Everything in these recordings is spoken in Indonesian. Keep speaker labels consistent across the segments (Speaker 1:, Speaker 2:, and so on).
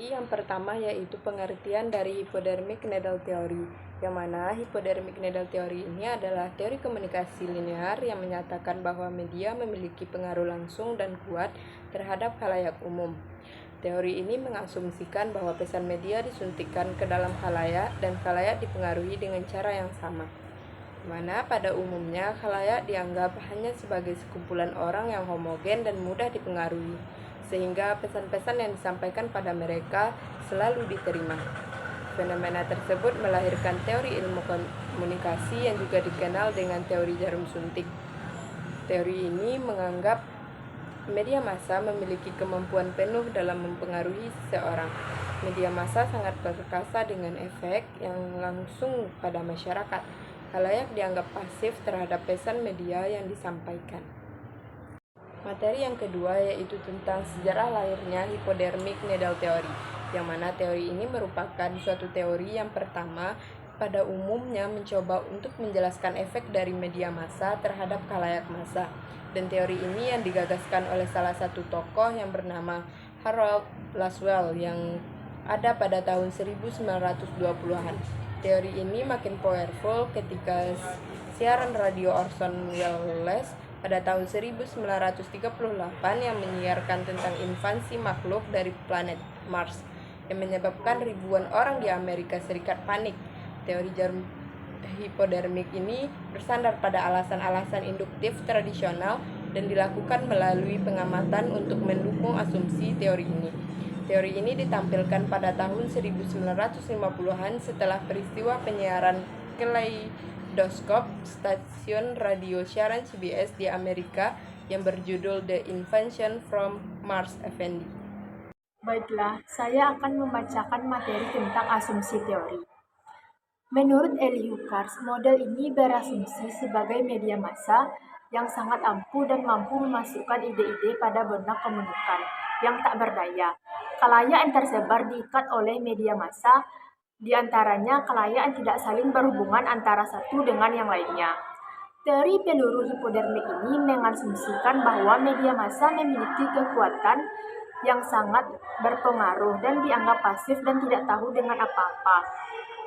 Speaker 1: teori yang pertama yaitu pengertian dari hypodermic needle theory, yang mana hypodermic needle theory ini adalah teori komunikasi linear yang menyatakan bahwa media memiliki pengaruh langsung dan kuat terhadap khalayak umum. Teori ini mengasumsikan bahwa pesan media disuntikkan ke dalam khalayak dan khalayak dipengaruhi dengan cara yang sama, di mana pada umumnya khalayak dianggap hanya sebagai sekumpulan orang yang homogen dan mudah dipengaruhi, sehingga pesan-pesan yang disampaikan pada mereka selalu diterima. Fenomena tersebut melahirkan teori ilmu komunikasi yang juga dikenal dengan teori jarum suntik. Teori ini menganggap media massa memiliki kemampuan penuh dalam mempengaruhi seseorang. Media massa sangat perkasa dengan efek yang langsung pada masyarakat. Khalayak dianggap pasif terhadap pesan media yang disampaikan. Materi yang kedua yaitu tentang sejarah lahirnya hypodermic needle theory, yang mana teori ini merupakan suatu teori yang pertama pada umumnya mencoba untuk menjelaskan efek dari media massa terhadap khalayak massa. Dan teori ini yang digagaskan oleh salah satu tokoh yang bernama Harold Laswell yang ada pada tahun 1920-an. Teori ini makin powerful ketika siaran radio Orson Welles pada tahun 1938 yang menyiarkan tentang invasi makhluk dari planet Mars yang menyebabkan ribuan orang di Amerika Serikat panik. Teori jarum hipodermik ini bersandar pada alasan-alasan induktif tradisional dan dilakukan melalui pengamatan untuk mendukung asumsi teori ini. Teori ini ditampilkan pada tahun 1950-an setelah peristiwa penyiaran kaleidoskop stasiun radio siaran CBS di Amerika yang berjudul The Invasion from Mars Effendi.
Speaker 2: Baiklah, saya akan membacakan materi tentang asumsi teori. Menurut Eli Hukars, model ini berasumsi sebagai media massa yang sangat ampuh dan mampu memasukkan ide-ide pada benak komunikan yang tak berdaya. Khalayak yang tersebar diikat oleh media massa, di antaranya khalayak yang tidak saling berhubungan antara satu dengan yang lainnya. Teori peluru hipodermik ini mengasumsikan bahwa media massa memiliki kekuatan yang sangat berpengaruh dan dianggap pasif dan tidak tahu dengan apa-apa.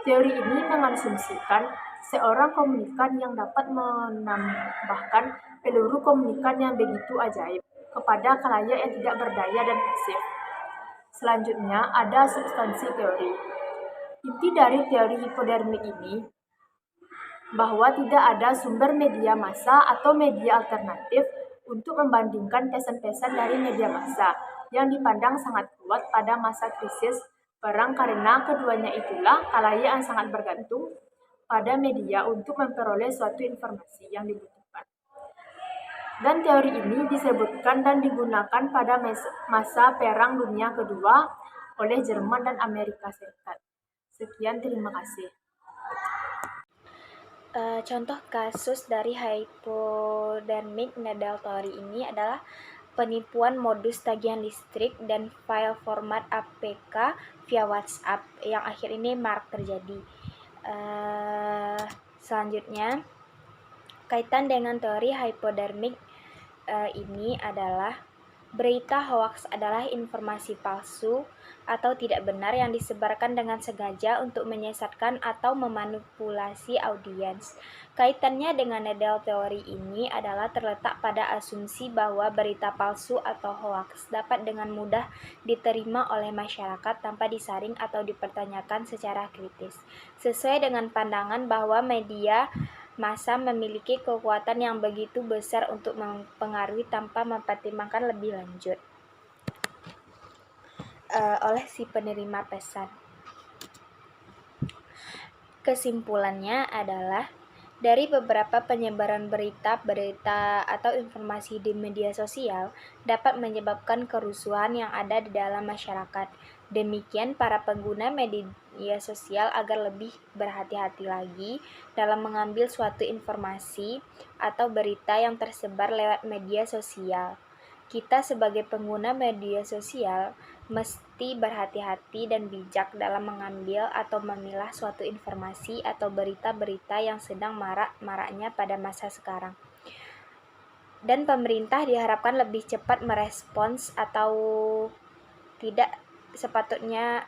Speaker 2: Teori ini mengasumsikan seorang komunikan yang dapat menambahkan peluru komunikan yang begitu ajaib kepada khalayak yang tidak berdaya dan pasif. Selanjutnya ada substansi teori. Inti dari teori hipodermik ini bahwa tidak ada sumber media massa atau media alternatif untuk membandingkan pesan-pesan dari media massa yang dipandang sangat kuat pada masa krisis perang, karena keduanya itulah khalayak yang sangat bergantung pada media untuk memperoleh suatu informasi yang dibutuhkan. Dan teori ini disebutkan dan digunakan pada masa Perang Dunia Kedua oleh Jerman dan Amerika Serikat. Sekian, terima kasih.
Speaker 3: Contoh kasus dari hypodermic needle theory ini adalah penipuan modus tagihan listrik dan file format APK via WhatsApp yang akhir ini marak terjadi. Selanjutnya, kaitan dengan teori hypodermic ini adalah berita hoaks adalah informasi palsu atau tidak benar yang disebarkan dengan sengaja untuk menyesatkan atau memanipulasi audiens. Kaitannya dengan needle teori ini adalah terletak pada asumsi bahwa berita palsu atau hoaks dapat dengan mudah diterima oleh masyarakat tanpa disaring atau dipertanyakan secara kritis. Sesuai dengan pandangan bahwa media massa memiliki kekuatan yang begitu besar untuk mempengaruhi tanpa mempertimbangkan lebih lanjut oleh si penerima pesan. Kesimpulannya adalah dari beberapa penyebaran berita atau informasi di media sosial dapat menyebabkan kerusuhan yang ada di dalam masyarakat. Demikian para pengguna media sosial agar lebih berhati-hati lagi dalam mengambil suatu informasi atau berita yang tersebar lewat media sosial. Kita sebagai pengguna media sosial mesti berhati-hati dan bijak dalam mengambil atau memilah suatu informasi atau berita-berita yang sedang marak-maraknya pada masa sekarang. Dan pemerintah diharapkan lebih cepat merespons atau tidak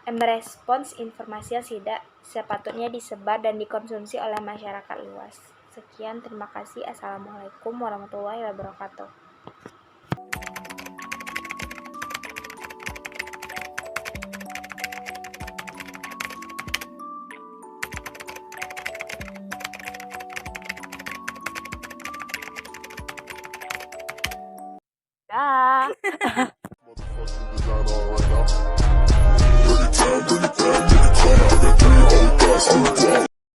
Speaker 3: merespons informasi yang tidak sepatutnya disebar dan dikonsumsi oleh masyarakat luas. Sekian, terima kasih. Assalamualaikum warahmatullahi wabarakatuh.